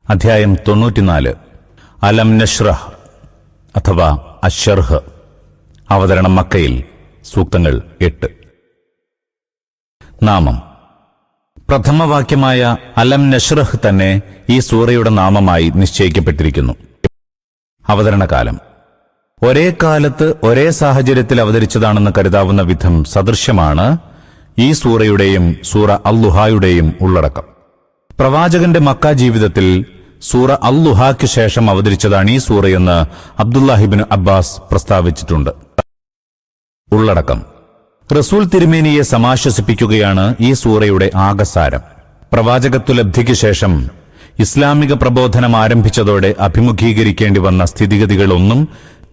അധ്യായം 94 അലം നശ്റഹ് അഥവാ അശ്ശർഹ്. അവതരണം മക്കയിൽ. സൂക്തങ്ങൾ 8. നാമം. പ്രഥമവാക്യമായ അലം നശ്റഹ് തന്നെ ഈ സൂറയുടെ നാമമായി നിശ്ചയിക്കപ്പെട്ടിരിക്കുന്നു. അവതരണകാലം. ഒരേ കാലത്ത് ഒരേ സാഹചര്യത്തിൽ അവതരിച്ചതാണെന്ന് കരുതാവുന്ന വിധം സദൃശ്യമാണ് ഈ സൂറയുടെയും സൂറ അൽ-ളുഹായുടെയും ഉള്ളടക്കം. പ്രവാചകന്റെ മക്ക ജീവിതത്തിൽ സൂറ അൽ-ളുഹായ്ക്ക് ശേഷം അവതരിച്ചതാണ് ഈ സൂറയെന്ന് അബ്ദുല്ലാഹിബ്നു അബ്ബാസ് പ്രസ്താവിച്ചിട്ടുണ്ട്. ഉള്ളടക്കം. റസൂൽ തിരുമേനിയെ സമാശ്വസിപ്പിക്കുകയാണ് ഈ സൂറയുടെ ആകസാരം. പ്രവാചകത്വലബ്ധിക്ക് ശേഷം ഇസ്ലാമിക പ്രബോധനം ആരംഭിച്ചതോടെ അഭിമുഖീകരിക്കേണ്ടി വന്ന സ്ഥിതിഗതികളൊന്നും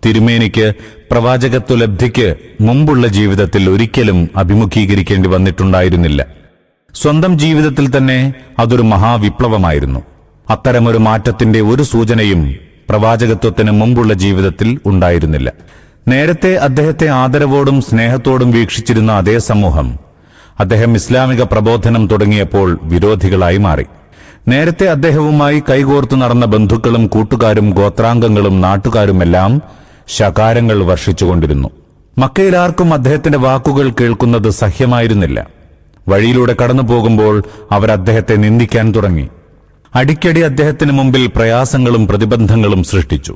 തിരുമേനിക്ക് പ്രവാചകത്വലബ്ധിക്ക് മുമ്പുള്ള ജീവിതത്തിൽ ഒരിക്കലും അഭിമുഖീകരിക്കേണ്ടി വന്നിട്ടുണ്ടായിരുന്നില്ല. സ്വന്തം ജീവിതത്തിൽ തന്നെ അതൊരു മഹാവിപ്ലവമായിരുന്നു. അത്തരമൊരു മാറ്റത്തിന്റെ ഒരു സൂചനയും പ്രവാചകത്വത്തിന് മുമ്പുള്ള ജീവിതത്തിൽ ഉണ്ടായിരുന്നില്ല. നേരത്തെ അദ്ദേഹത്തെ ആദരവോടും സ്നേഹത്തോടും വീക്ഷിച്ചിരുന്ന അതേ സമൂഹം അദ്ദേഹം ഇസ്ലാമിക പ്രബോധനം തുടങ്ങിയപ്പോൾ വിരോധികളായി മാറി. നേരത്തെ അദ്ദേഹവുമായി കൈകോർത്തു നടന്ന ബന്ധുക്കളും കൂട്ടുകാരും ഗോത്രാംഗങ്ങളും നാട്ടുകാരുമെല്ലാം ശകാരങ്ങൾ വർഷിച്ചുകൊണ്ടിരുന്നു. മക്കയിൽ ആർക്കും അദ്ദേഹത്തിന്റെ വാക്കുകൾ കേൾക്കുന്നത് സഹ്യമായിരുന്നില്ല. വഴിയിലൂടെ കടന്നു പോകുമ്പോൾ അവർ അദ്ദേഹത്തെ നിന്ദിക്കാൻ തുടങ്ങി. അടിക്കടി അദ്ദേഹത്തിന് മുമ്പിൽ പ്രയാസങ്ങളും പ്രതിബന്ധങ്ങളും സൃഷ്ടിച്ചു.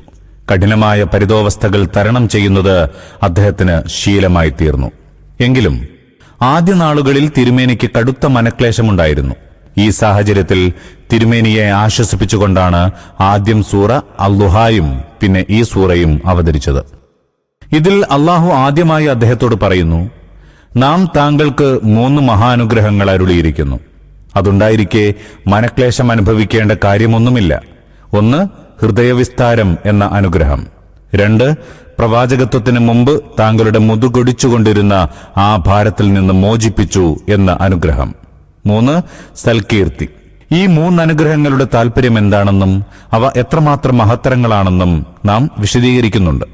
കഠിനമായ പരിതോവസ്ഥകൾ തരണം ചെയ്യുന്നത് അദ്ദേഹത്തിന് ശീലമായി തീർന്നു. എങ്കിലും ആദ്യ നാളുകളിൽ തിരുമേനിക്ക് കടുത്ത മനക്ലേശമുണ്ടായിരുന്നു. ഈ സാഹചര്യത്തിൽ തിരുമേനിയെ ആശ്വസിപ്പിച്ചുകൊണ്ടാണ് ആദ്യം സൂറ അൽ-ളുഹായും പിന്നെ ഈ സൂറയും അവതരിച്ചത്. ഇതിൽ അള്ളാഹു ആദ്യമായി അദ്ദേഹത്തോട് പറയുന്നു, നാം താങ്കൾക്ക് 3 മഹാനുഗ്രഹങ്ങൾ അരുളിയിരിക്കുന്നു. അതുണ്ടായിരിക്കെ മനക്ലേശം അനുഭവിക്കേണ്ട കാര്യമൊന്നുമില്ല. 1. ഹൃദയവിസ്താരം എന്ന അനുഗ്രഹം. 2. പ്രവാചകത്വത്തിന് മുമ്പ് താങ്കളുടെ മുതുകൊടിച്ചുകൊണ്ടിരുന്ന ആ ഭാരത്തിൽ നിന്ന് മോചിപ്പിച്ചു എന്ന അനുഗ്രഹം. 3. സൽകീർത്തി. ഈ 3 അനുഗ്രഹങ്ങളുടെ താൽപര്യം എന്താണെന്നും അവ എത്രമാത്രം മഹത്തരങ്ങളാണെന്നും നാം വിശദീകരിക്കുന്നുണ്ട്.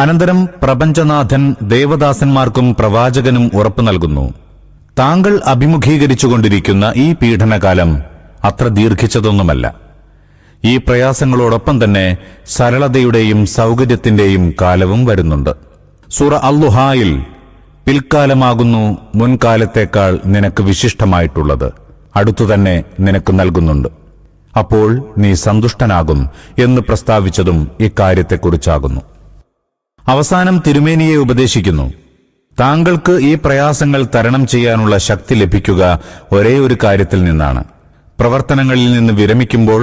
അനന്തരം പ്രപഞ്ചനാഥൻ ദേവദാസന്മാർക്കും പ്രവാചകനും ഉറപ്പു നൽകുന്നു, താങ്കൾ അഭിമുഖീകരിച്ചുകൊണ്ടിരിക്കുന്ന ഈ പീഡനകാലം അത്ര ദീർഘിച്ചതൊന്നുമല്ല. ഈ പ്രയാസങ്ങളോടൊപ്പം തന്നെ സരളതയുടെയും സൗകര്യത്തിന്റെയും കാലവും വരുന്നുണ്ട്. സൂറ അൽ-ളുഹായിൽ പിൽക്കാലമാകുന്നു മുൻകാലത്തേക്കാൾ നിനക്ക് വിശിഷ്ടമായിട്ടുള്ളത്, അടുത്തുതന്നെ നിനക്ക് നൽകുന്നുണ്ട്. അപ്പോൾ നീ സന്തുഷ്ടനാകും എന്ന് പ്രസ്താവിച്ചതും ഇക്കാര്യത്തെക്കുറിച്ചാകുന്നു. അവസാനം തിരുമേനിയെ ഉപദേശിക്കുന്നു, താങ്കൾക്ക് ഈ പ്രയാസങ്ങൾ തരണം ചെയ്യാനുള്ള ശക്തി ലഭിക്കുക ഒരേ ഒരു കാര്യത്തിൽ നിന്നാണ്. പ്രവർത്തനങ്ങളിൽ നിന്ന് വിരമിക്കുമ്പോൾ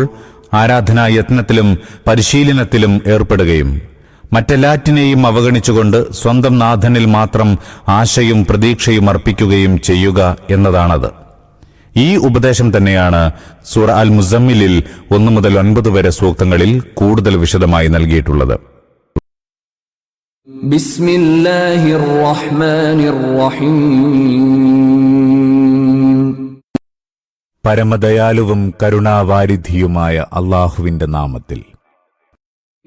ആരാധനാ യത്നത്തിലും പരിശീലനത്തിലും ഏർപ്പെടുകയും മറ്റെല്ലാറ്റിനെയും അവഗണിച്ചുകൊണ്ട് സ്വന്തം നാഥനിൽ മാത്രം ആശയും പ്രതീക്ഷയും അർപ്പിക്കുകയും ചെയ്യുക എന്നതാണത്. ഈ ഉപദേശം തന്നെയാണ് സൂറ അൽ മുസമ്മിലിൽ 1 മുതൽ 9 വരെ സൂക്തങ്ങളിൽ കൂടുതൽ വിശദമായി നൽകിയിട്ടുള്ളത്. ബിസ്മില്ലാഹിർ റഹ്മാനിർ റഹീം. പരമദയാലുവും കരുണാവാരിധിയുമായ അല്ലാഹുവിന്റെ നാമത്തിൽ.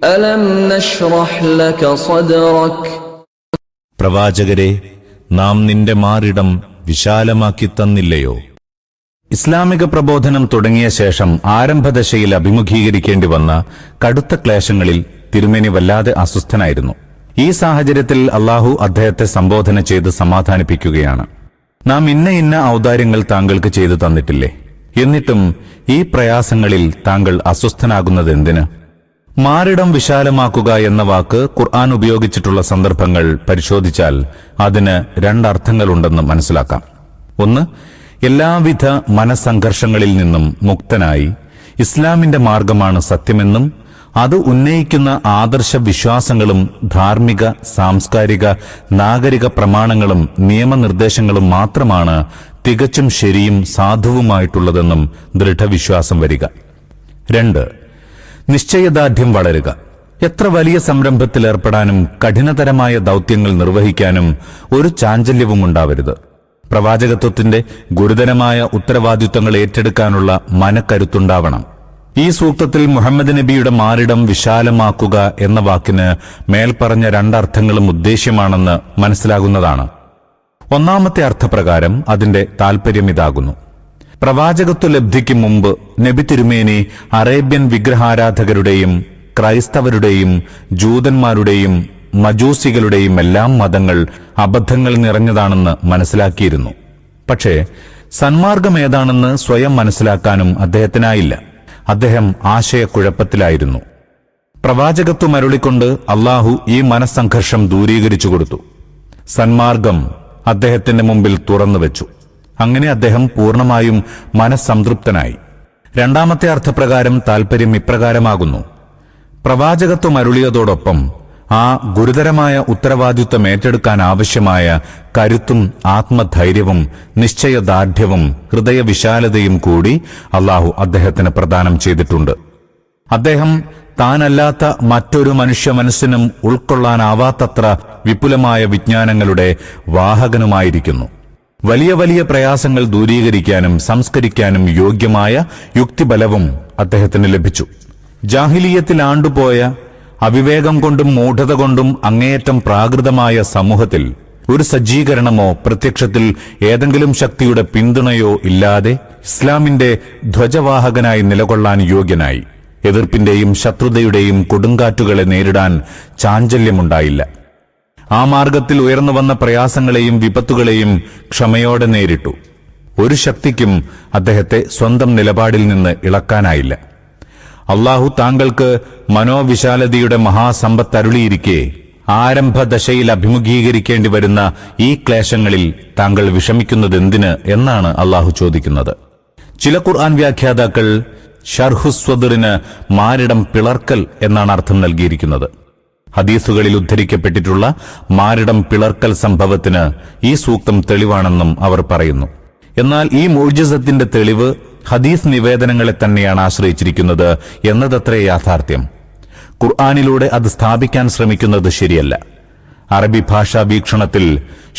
അലം നശ്റഹ് ലക സദ്റക്. പ്രവാചകരെ, നാം നിന്റെ മാറിടം വിശാലമാക്കി തന്നില്ലയോ? ഇസ്ലാമിക പ്രബോധനം തുടങ്ങിയ ശേഷം ആരംഭദശയിൽ അഭിമുഖീകരിക്കേണ്ടി വന്ന കടുത്ത ക്ലേശങ്ങളിൽ തിരുമേനി വല്ലാതെ അസ്വസ്ഥനായിരുന്നു. ഈ സാഹചര്യത്തിൽ അള്ളാഹു അദ്ദേഹത്തെ സംബോധന ചെയ്ത് സമാധാനിപ്പിക്കുകയാണ്. നാം ഇന്ന ഔദാര്യങ്ങൾ താങ്കൾക്ക് ചെയ്തു തന്നിട്ടില്ലേ? എന്നിട്ടും ഈ പ്രയാസങ്ങളിൽ താങ്കൾ അസ്വസ്ഥനാകുന്നതെന്തിന്? മാറിടം വിശാലമാക്കുക എന്ന വാക്ക് ഖുർആൻ ഉപയോഗിച്ചിട്ടുള്ള സന്ദർഭങ്ങൾ പരിശോധിച്ചാൽ അതിന് 2 അർത്ഥങ്ങളുണ്ടെന്ന് മനസ്സിലാക്കാം. 1. എല്ലാവിധ മനസ്സംഘർഷങ്ങളിൽ നിന്നും മുക്തനായി ഇസ്ലാമിന്റെ മാർഗമാണ് സത്യമെന്നും അത് ഉന്നയിക്കുന്ന ആദർശ വിശ്വാസങ്ങളും ധാർമ്മിക, സാംസ്കാരിക, നാഗരിക പ്രമാണങ്ങളും നിയമനിർദ്ദേശങ്ങളും മാത്രമാണ് തികച്ചും ശരിയും സാധുവുമായിട്ടുള്ളതെന്നും ദൃഢവിശ്വാസം വരിക. 2. നിശ്ചയദാർഢ്യം വളരുക. എത്ര വലിയ സംരംഭത്തിൽ ഏർപ്പെടാനും കഠിനതരമായ ദൗത്യങ്ങൾ നിർവഹിക്കാനും ഒരു ചാഞ്ചല്യവും ഉണ്ടാവരുത്. പ്രവാചകത്വത്തിന്റെ ഗുരുതരമായ ഉത്തരവാദിത്വങ്ങൾ ഏറ്റെടുക്കാനുള്ള മനക്കരുത്തുണ്ടാവണം. ഈ സൂക്തത്തിൽ മുഹമ്മദ് നബിയുടെ മാറിടം വിശാലമാക്കുക എന്ന വാക്കിന് മേൽപ്പറഞ്ഞ 2 അർത്ഥങ്ങളും ഉദ്ദേശ്യമാണെന്ന് മനസ്സിലാകുന്നതാണ്. ഒന്നാമത്തെ അർത്ഥപ്രകാരം അതിന്റെ താൽപര്യം ഇതാകുന്നു: പ്രവാചകത്വ ലബ്ധിക്ക് മുമ്പ് നബി തിരുമേനി അറേബ്യൻ വിഗ്രഹാരാധകരുടെയും ക്രൈസ്തവരുടെയും ജൂതന്മാരുടെയും മജൂസികളുടെയും എല്ലാം മതങ്ങൾ അബദ്ധങ്ങൾ നിറഞ്ഞതാണെന്ന് മനസ്സിലാക്കിയിരുന്നു. പക്ഷേ സന്മാർഗം ഏതാണെന്ന് സ്വയം മനസ്സിലാക്കാനും അദ്ദേഹത്തിനായില്ല. അദ്ദേഹം ആശയക്കുഴപ്പത്തിലായിരുന്നു. പ്രവാചകത്വം അരുളിക്കൊണ്ട് അള്ളാഹു ഈ മനസ്സംഘർഷം ദൂരീകരിച്ചു കൊടുത്തു. സന്മാർഗം അദ്ദേഹത്തിന്റെ മുമ്പിൽ തുറന്നുവെച്ചു. അങ്ങനെ അദ്ദേഹം പൂർണ്ണമായും മനസ്സംതൃപ്തനായി. രണ്ടാമത്തെ അർത്ഥപ്രകാരം താൽപര്യം ഇപ്രകാരമാകുന്നു: പ്രവാചകത്വം അരുളിയതോടൊപ്പം ആ ഗുരുതരമായ ഉത്തരവാദിത്വം ഏറ്റെടുക്കാൻ ആവശ്യമായ കരുത്തും ആത്മധൈര്യവും നിശ്ചയദാർഢ്യവും ഹൃദയവിശാലതയും കൂടി അള്ളാഹു അദ്ദേഹത്തിന് പ്രദാനം ചെയ്തിട്ടുണ്ട്. അദ്ദേഹം താനല്ലാത്ത മറ്റൊരു മനുഷ്യ മനസ്സിനും ഉൾക്കൊള്ളാനാവാത്തത്ര വിപുലമായ വിജ്ഞാനങ്ങളുടെ വാഹകനുമായിരിക്കുന്നു. വലിയ വലിയ പ്രയാസങ്ങൾ ദൂരീകരിക്കാനും സംസ്കരിക്കാനും യോഗ്യമായ യുക്തിബലവും അദ്ദേഹത്തിന് ലഭിച്ചു. ജാഹിലിയത്തിൽ ആണ്ടുപോയ അവിവേകം കൊണ്ടും മൂഢത കൊണ്ടും അങ്ങേയറ്റം പ്രാകൃതമായ സമൂഹത്തിൽ ഒരു സജ്ജീകരണമോ പ്രത്യക്ഷത്തിൽ ഏതെങ്കിലും ശക്തിയുടെ പിന്തുണയോ ഇല്ലാതെ ഇസ്ലാമിന്റെ ധ്വജവാഹകനായി നിലകൊള്ളാൻ യോഗ്യനായി. എതിർപ്പിന്റെയും ശത്രുതയുടെയും കൊടുങ്കാറ്റുകളെ നേരിടാൻ ചാഞ്ചല്യമുണ്ടായില്ല. ആ മാർഗത്തിൽ ഉയർന്നു വന്ന പ്രയാസങ്ങളെയും വിപത്തുകളെയും ക്ഷമയോടെ നേരിട്ടു. ഒരു ശക്തിക്കും അദ്ദേഹത്തെ സ്വന്തം നിലപാടിൽ നിന്ന് ഇളക്കാനായില്ല. അള്ളാഹു താങ്കൾക്ക് മനോവിശാലതയുടെ മഹാസമ്പത്തരുളിയിരിക്കെ ആരംഭദശയിൽ അഭിമുഖീകരിക്കേണ്ടി വരുന്ന ഈ ക്ലേശങ്ങളിൽ താങ്കൾ വിഷമിക്കുന്നതെന്തിന് എന്നാണ് അള്ളാഹു ചോദിക്കുന്നത്. ചില ഖുർആൻ വ്യാഖ്യാതാക്കൾ ഷർഹുസ്വദറിന് മാരിടം പിളർക്കൽ എന്നാണ് അർത്ഥം നൽകിയിരിക്കുന്നത്. ഹദീസുകളിൽ ഉദ്ധരിക്കപ്പെട്ടിട്ടുള്ള മാരിടം പിളർക്കൽ സംഭവത്തിന് ഈ സൂക്തം തെളിവാണെന്നും അവർ പറയുന്നു. എന്നാൽ ഈ മുഅ്ജിസത്തിന്റെ തെളിവ് ഹദീസ് നിവേദനങ്ങളെ തന്നെയാണ് ആശ്രയിച്ചിരിക്കുന്നത് എന്നതത്രേ യാഥാർത്ഥ്യം. ഖുർആനിലൂടെ അത് സ്ഥാപിക്കാൻ ശ്രമിക്കുന്നത് ശരിയല്ല. അറബി ഭാഷാ വീക്ഷണത്തിൽ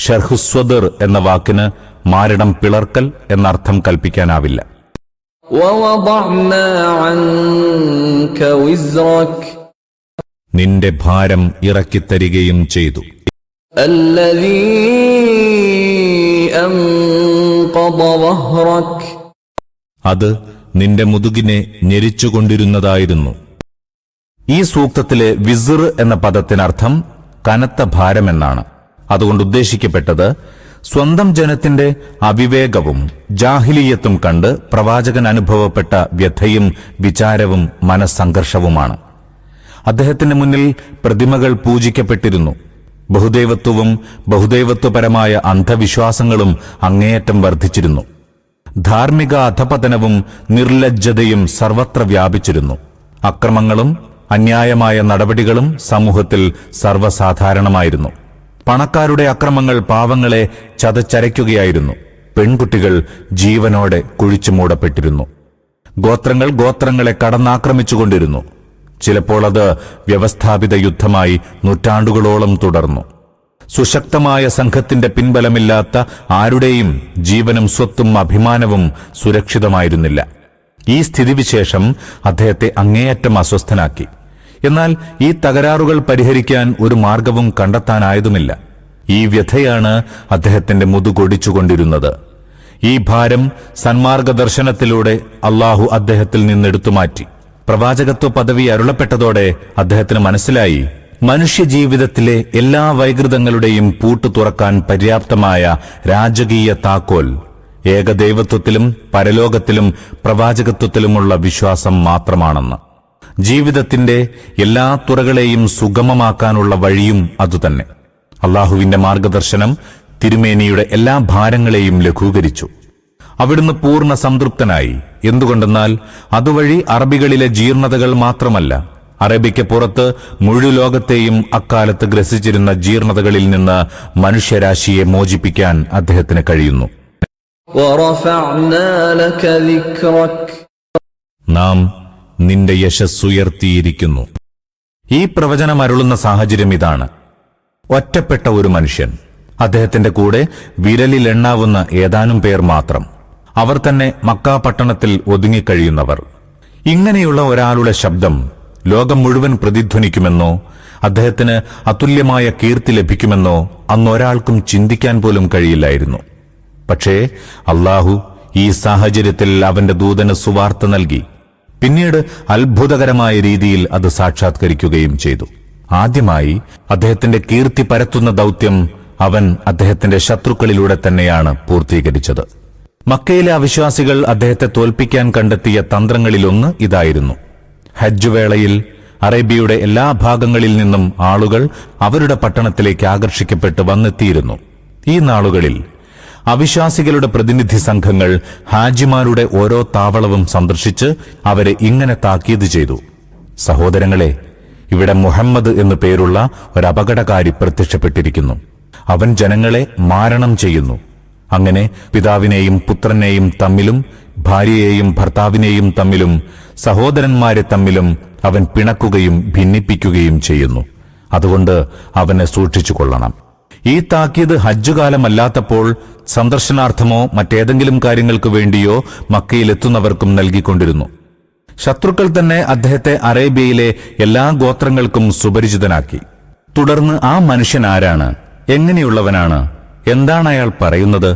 ഷർഹുസ്വദർ എന്ന വാക്കിന് മാരിടം പിളർക്കൽ എന്നർത്ഥം കൽപ്പിക്കാനാവില്ല. وَوَضَعْنَا عَنْكَ وِزْرَكَ നിന്റെ ഭാരം ഇറക്കിത്തരികയും ചെയ്തു. الَّذِي أَنْقَضَ ظَهْرَكَ അത് നിന്റെ മുതുകിനെ ഞെരിച്ചുകൊണ്ടിരുന്നതായിരുന്നു. ഈ സൂക്തത്തിലെ വിസ്ർ എന്ന പദത്തിനർത്ഥം കനത്ത ഭാരമെന്നാണ്. അതുകൊണ്ട് ഉദ്ദേശിക്കപ്പെട്ടത് സ്വന്തം ജനത്തിന്റെ അവിവേകവും ജാഹിലിയത്തും കണ്ട് പ്രവാചകൻ അനുഭവപ്പെട്ട വ്യഥയും വിചാരവും മനസ്സംഘർഷവുമാണ്. അദ്ദേഹത്തിന്റെ മുന്നിൽ പ്രതിമകൾ പൂജിക്കപ്പെട്ടിരുന്നു. ബഹുദൈവത്വവും ബഹുദൈവത്വപരമായ അന്ധവിശ്വാസങ്ങളും അങ്ങേയറ്റം വർദ്ധിച്ചിരുന്നു. ധാർമ്മിക അധപതനവും നിർലജ്ജതയും സർവത്ര വ്യാപിച്ചിരുന്നു. അക്രമങ്ങളും അന്യായമായ നടപടികളും സമൂഹത്തിൽ സർവ്വസാധാരണമായിരുന്നു. പണക്കാരുടെ അക്രമങ്ങൾ പാവങ്ങളെ ചതച്ചരയ്ക്കുകയായിരുന്നു. പെൺകുട്ടികൾ ജീവനോടെ കുഴിച്ചു മൂടപ്പെട്ടിരുന്നു. ഗോത്രങ്ങൾ ഗോത്രങ്ങളെ കടന്നാക്രമിച്ചുകൊണ്ടിരുന്നു. ചിലപ്പോൾ അത് വ്യവസ്ഥാപിത യുദ്ധമായി നൂറ്റാണ്ടുകളോളം തുടർന്നു. സുശക്തമായ സംഘത്തിന്റെ പിൻബലമില്ലാത്ത ആരുടെയും ജീവനും സ്വത്തും അഭിമാനവും സുരക്ഷിതമായിരുന്നില്ല. ഈ സ്ഥിതിവിശേഷം അദ്ദേഹത്തെ അങ്ങേയറ്റം അസ്വസ്ഥനാക്കി. എന്നാൽ ഈ തകരാറുകൾ പരിഹരിക്കാൻ ഒരു മാർഗവും കണ്ടെത്താനായതുമില്ല. ഈ വ്യഥയാണ് അദ്ദേഹത്തിന്റെ മുതുകൊടിച്ചുകൊണ്ടിരുന്നത്. ഈ ഭാരം സന്മാർഗദർശനത്തിലൂടെ അള്ളാഹു അദ്ദേഹത്തിൽ നിന്നെടുത്തുമാറ്റി. പ്രവാചകത്വ പദവി അരുളപ്പെട്ടതോടെ അദ്ദേഹത്തിന് മനസ്സിലായി, മനുഷ്യജീവിതത്തിലെ എല്ലാ വൈകൃതങ്ങളുടെയും പൂട്ടു തുറക്കാൻ പര്യാപ്തമായ രാജകീയ താക്കോൽ ഏകദൈവത്വത്തിലും പരലോകത്തിലും പ്രവാചകത്വത്തിലുമുള്ള വിശ്വാസം മാത്രമാണെന്ന്. ജീവിതത്തിന്റെ എല്ലാ തുറകളെയും സുഗമമാക്കാനുള്ള വഴിയും അതുതന്നെ. അള്ളാഹുവിന്റെ മാർഗദർശനം തിരുമേനിയുടെ എല്ലാ ഭാരങ്ങളെയും ലഘൂകരിച്ചു. അവിടുന്ന് പൂർണ്ണ സംതൃപ്തനായി. എന്തുകൊണ്ടെന്നാൽ അതുവഴി അറബികളിലെ ജീർണതകൾ മാത്രമല്ല, അറബിക്ക് പുറത്ത് മുഴുവൻ ലോകത്തെയും അക്കാലത്ത് ഗ്രസിച്ചിരുന്ന ജീർണതകളിൽ നിന്ന് മനുഷ്യരാശിയെ മോചിപ്പിക്കാൻ അദ്ദേഹത്തിന് കഴിയുന്നു. وَرَفَعْنَا لَكَ ذِكْرَكَ നാം നിന്റെ യശസ്സുയർത്തിയിരിക്കുന്നു. ഈ പ്രവചനം അരുളുന്ന സാഹചര്യം ഇതാണ്: ഒറ്റപ്പെട്ട ഒരു മനുഷ്യൻ, അദ്ദേഹത്തിന്റെ കൂടെ വിരലിലെണ്ണാവുന്ന ഏതാനും പേർ മാത്രം, അവർ തന്നെ മക്കാ പട്ടണത്തിൽ ഒതുങ്ങിക്കഴിയുന്നവർ. ഇങ്ങനെയുള്ള ഒരാളുടെ ശബ്ദം ലോകം മുഴുവൻ പ്രതിധ്വനിക്കുമെന്നോ അദ്ദേഹത്തിന് അതുല്യമായ കീർത്തി ലഭിക്കുമെന്നോ അന്നൊരാൾക്കും ചിന്തിക്കാൻ പോലും കഴിയില്ലായിരുന്നു. പക്ഷേ അള്ളാഹു ഈ സാഹചര്യത്തിൽ അവന്റെ ദൂതന് സുവാർത്ത നൽകി. പിന്നീട് അത്ഭുതകരമായ രീതിയിൽ അത് സാക്ഷാത്കരിക്കുകയും ചെയ്തു. ആദ്യമായി അദ്ദേഹത്തിന്റെ കീർത്തി പരത്തുന്ന ദൗത്യം അവൻ അദ്ദേഹത്തിന്റെ ശത്രുക്കളിലൂടെ തന്നെയാണ് പൂർത്തീകരിച്ചത്. മക്കയിലെ അവിശ്വാസികൾ അദ്ദേഹത്തെ തോൽപ്പിക്കാൻ കണ്ടെത്തിയ തന്ത്രങ്ങളിലൊന്ന് ഇതായിരുന്നു. ഹജ്ജ് വേളയിൽ അറേബ്യയുടെ എല്ലാ ഭാഗങ്ങളിൽ നിന്നും ആളുകൾ അവരുടെ പട്ടണത്തിലേക്ക് ആകർഷിക്കപ്പെട്ട് വന്നെത്തിയിരുന്നു. ഈ നാളുകളിൽ അവിശ്വാസികളുടെ പ്രതിനിധി സംഘങ്ങൾ ഹാജിമാരുടെ ഓരോ താവളവും സന്ദർശിച്ച് അവരെ ഇങ്ങനെ താക്കീത് ചെയ്തു: സഹോദരങ്ങളെ, ഇവിടെ മുഹമ്മദ് എന്നു പേരുള്ള ഒരു അപകടകാരി പ്രത്യക്ഷപ്പെട്ടിരിക്കുന്നു. അവൻ ജനങ്ങളെ മാരണം ചെയ്യുന്നു. അങ്ങനെ പിതാവിനെയും പുത്രനെയും തമ്മിലും ഭാര്യയെയും ഭർത്താവിനെയും തമ്മിലും സഹോദരന്മാരെ തമ്മിലും അവൻ പിണക്കുകയും ഭിന്നിപ്പിക്കുകയും ചെയ്യുന്നു. അതുകൊണ്ട് അവനെ സൂക്ഷിച്ചുകൊള്ളണം. ഈ താക്കീത് ഹജ്ജുകാലമല്ലാത്തപ്പോൾ സന്ദർശനാർത്ഥമോ മറ്റേതെങ്കിലും കാര്യങ്ങൾക്ക് വേണ്ടിയോ മക്കയിലെത്തുന്നവർക്കും നൽകിക്കൊണ്ടിരുന്നു. ശത്രുക്കൾ തന്നെ അദ്ദേഹത്തെ അറേബ്യയിലെ എല്ലാ ഗോത്രങ്ങൾക്കും സുപരിചിതനാക്കി. തുടർന്ന് ആ മനുഷ്യൻ ആരാണ്, എങ്ങനെയുള്ളവനാണ്, എന്താണ് അയാൾ പറയുന്നത്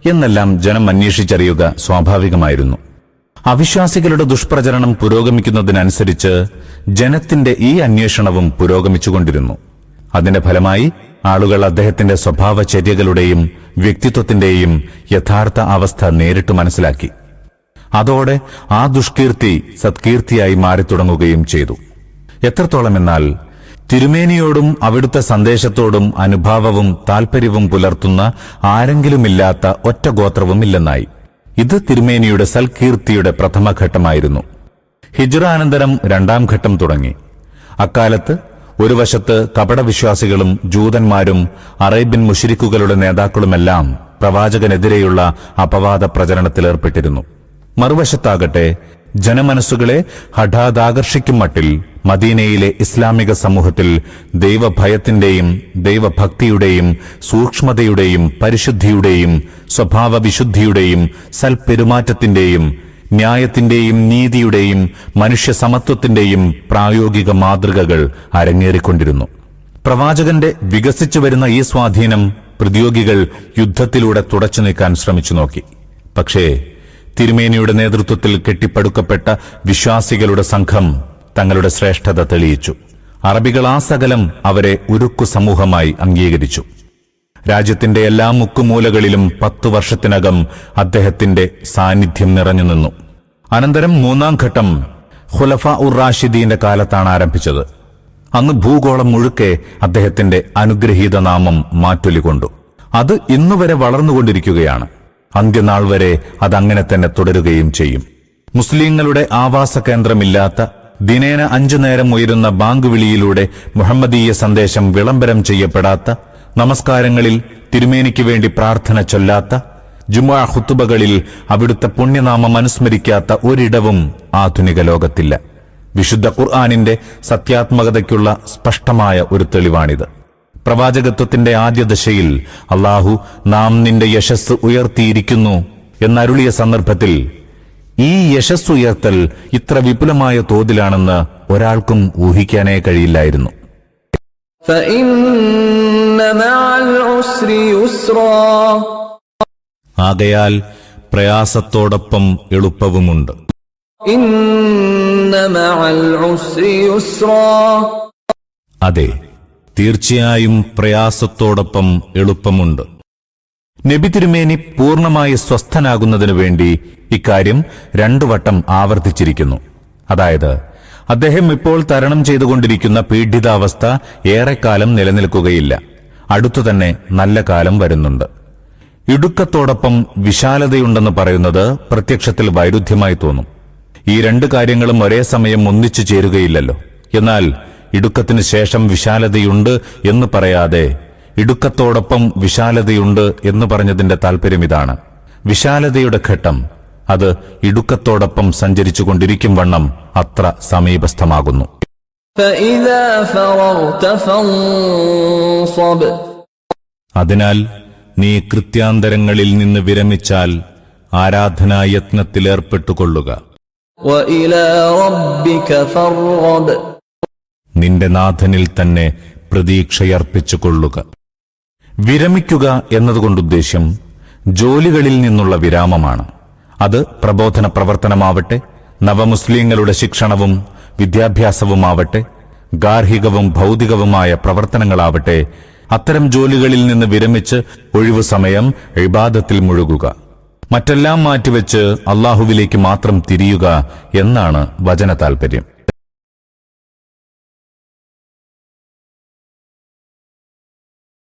എന്നെല്ലാം ജനം അന്വേഷിച്ചറിയുക സ്വാഭാവികമായിരുന്നു. അവിശ്വാസികളുടെ ദുഷ്പ്രചരണം പുരോഗമിക്കുന്നതിനനുസരിച്ച് ജനത്തിന്റെ ഈ അന്വേഷണവും പുരോഗമിച്ചുകൊണ്ടിരുന്നു. അതിന്റെ ഫലമായി ആളുകൾ അദ്ദേഹത്തിന്റെ സ്വഭാവചര്യകളുടെയും വ്യക്തിത്വത്തിന്റെയും യഥാർത്ഥ അവസ്ഥ നേരിട്ട് മനസ്സിലാക്കി. അതോടെ ആ ദുഷ്കീർത്തി സത്കീർത്തിയായി മാറിത്തുടങ്ങുകയും ചെയ്തു. എത്രത്തോളമെന്നാൽ തിരുമേനിയോടും അവിടുത്തെ സന്ദേശത്തോടും അനുഭാവവും താൽപര്യവും പുലർത്തുന്ന ആരെങ്കിലുമില്ലാത്ത ഒറ്റ ഗോത്രവുമില്ലെന്നായി. ഇത് തിരുമേനിയുടെ സൽകീർത്തിയുടെ പ്രഥമഘട്ടമായിരുന്നു. ഹിജ്റാനന്തരം രണ്ടാം ഘട്ടം തുടങ്ങി. അക്കാലത്ത് ഒരു വശത്ത് കപടവിശ്വാസികളും ജൂതന്മാരും അറേബ്യൻ മുശ്രിക്കുകളുടെ നേതാക്കളുമെല്ലാം പ്രവാചകനെതിരെയുള്ള അപവാദ പ്രചരണത്തിലേർപ്പെട്ടിരുന്നു. മറുവശത്താകട്ടെ ജനമനസ്സുകളെ ഹഠാതാകർഷിക്കും മട്ടിൽ മദീനയിലെ ഇസ്ലാമിക സമൂഹത്തിൽ ദൈവഭയത്തിന്റെയും ദൈവഭക്തിയുടെയും സൂക്ഷ്മതയുടെയും പരിശുദ്ധിയുടെയും സ്വഭാവവിശുദ്ധിയുടെയും സൽപെരുമാറ്റത്തിന്റെയും ന്യായത്തിന്റെയും നീതിയുടെയും മനുഷ്യസമത്വത്തിന്റെയും പ്രായോഗിക മാതൃകകൾ അരങ്ങേറിക്കൊണ്ടിരുന്നു. പ്രവാചകന്റെ വികസിച്ചുവരുന്ന ഈ സ്വാധീനം പ്രതിയോഗികൾ യുദ്ധത്തിലൂടെ തുടച്ചു നീക്കാൻ ശ്രമിച്ചു നോക്കി. പക്ഷേ തിരുമേനിയുടെ നേതൃത്വത്തിൽ കെട്ടിപ്പടുക്കപ്പെട്ട വിശ്വാസികളുടെ സംഘം തങ്ങളുടെ ശ്രേഷ്ഠത തെളിയിച്ചു. അറബികളാസകലം അവരെ ഉരുക്കു സമൂഹമായി അംഗീകരിച്ചു. രാജ്യത്തിന്റെ എല്ലാ മുക്കുമൂലകളിലും 10 വർഷത്തിനകം അദ്ദേഹത്തിന്റെ സാന്നിധ്യം നിറഞ്ഞുനിന്നു. അനന്തരം മൂന്നാം ഘട്ടം ഖുലഫാ ഉർ റാഷിദീന്റെ കാലത്താണ് ആരംഭിച്ചത്. അന്ന് ഭൂഗോളം മുഴുക്കെ അദ്ദേഹത്തിന്റെ അനുഗ്രഹീത നാമം മാറ്റൊലികൊണ്ടു. അത് ഇന്നുവരെ വളർന്നുകൊണ്ടിരിക്കുകയാണ്. അന്ത്യനാൾ വരെ അതങ്ങനെ തന്നെ തുടരുകയും ചെയ്യും. മുസ്ലിങ്ങളുടെ ആവാസ കേന്ദ്രമില്ലാത്ത, ദിനേന 5 നേരം ഉയരുന്ന ബാങ്ക് വിളിയിലൂടെ മുഹമ്മദീയ സന്ദേശം വിളംബരം ചെയ്യപ്പെടാത്ത, നമസ്കാരങ്ങളിൽ തിരുമേനിക്ക് വേണ്ടി പ്രാർത്ഥന ചൊല്ലാത്ത, ജുമുഅ ഖുതുബകളിൽ അവിടുത്തെ പുണ്യനാമം അനുസ്മരിക്കാത്ത ഒരിടവും ആധുനിക ലോകത്തില്ല. വിശുദ്ധ ഖുർആനിന്റെ സത്യാത്മകതയ്ക്കുള്ള സ്പഷ്ടമായ ഒരു തെളിവാണിത്. പ്രവാചകത്വത്തിന്റെ ആദ്യ ദശയിൽ അല്ലാഹു നാം നിന്റെ യശസ് ഉയർത്തിയിരിക്കുന്നു എന്നരുളിയ സന്ദർഭത്തിൽ ഈ യശസ് ഉയർത്തൽ ഇത്ര വിപുലമായ തോതിലാണെന്ന് ഒരാൾക്കും ഊഹിക്കാനേ കഴിയില്ലായിരുന്നു. ആകയാൽ പ്രയാസത്തോടൊപ്പം എളുപ്പവുമുണ്ട്. അതെ, തീർച്ചയായും പ്രയാസത്തോടൊപ്പം എളുപ്പമുണ്ട്. നബി തിരുമേനി പൂർണ്ണമായി സ്വസ്ഥനാകുന്നതിനു വേണ്ടി ഇക്കാര്യം 2 വട്ടം ആവർത്തിച്ചിരിക്കുന്നു. അതായത് അദ്ദേഹം ഇപ്പോൾ തരണം ചെയ്തുകൊണ്ടിരിക്കുന്ന പീഡിതാവസ്ഥ ഏറെക്കാലം നിലനിൽക്കുകയില്ല. അടുത്തുതന്നെ നല്ല കാലം വരുന്നുണ്ട്. ഇടുക്കത്തോടൊപ്പം വിശാലതയുണ്ടെന്ന് പറയുന്നത് പ്രത്യക്ഷത്തിൽ വൈരുദ്ധ്യമായി തോന്നും. ഈ 2 കാര്യങ്ങളും ഒരേ സമയം ഒന്നിച്ചു ചേരുകയില്ലല്ലോ. എന്നാൽ ഇടുക്കത്തിന് ശേഷം വിശാലതയുണ്ട് എന്ന് പറയാതെ ഇടുക്കത്തോടൊപ്പം വിശാലതയുണ്ട് എന്ന് പറഞ്ഞതിന്റെ താൽപര്യം ഇതാണ്: വിശാലതയുടെ ഘട്ടം അത് ഇടുക്കത്തോടൊപ്പം സഞ്ചരിച്ചുകൊണ്ടിരിക്കും വണ്ണം അത്ര സമീപസ്ഥമാകുന്നു. അതിനാൽ നീ കൃത്യാന്തരങ്ങളിൽ നിന്ന് വിരമിച്ചാൽ ആരാധനായത്നത്തിലേർപ്പെട്ടുകൊള്ളുക. നിന്റെ നാഥനിൽ തന്നെ പ്രതീക്ഷയർപ്പിച്ചുകൊള്ളുക. വിരമിക്കുക എന്നതുകൊണ്ടുദ്ദേശ്യം ജോലികളിൽ നിന്നുള്ള വിരാമമാണ്. അത് പ്രബോധന പ്രവർത്തനമാവട്ടെ, നവമുസ്ലിങ്ങളുടെ ശിക്ഷണവും വിദ്യാഭ്യാസവുമാവട്ടെ, ഗാർഹികവും ഭൗതികവുമായ പ്രവർത്തനങ്ങളാവട്ടെ, അത്തരം ജോലികളിൽ നിന്ന് വിരമിച്ച് ഒഴിവു സമയം ഇബാദത്തിൽ മുഴുകുക. മറ്റെല്ലാം മാറ്റിവെച്ച് അള്ളാഹുവിലേക്ക് മാത്രം തിരിയുക എന്നാണ് വചന താൽപര്യം.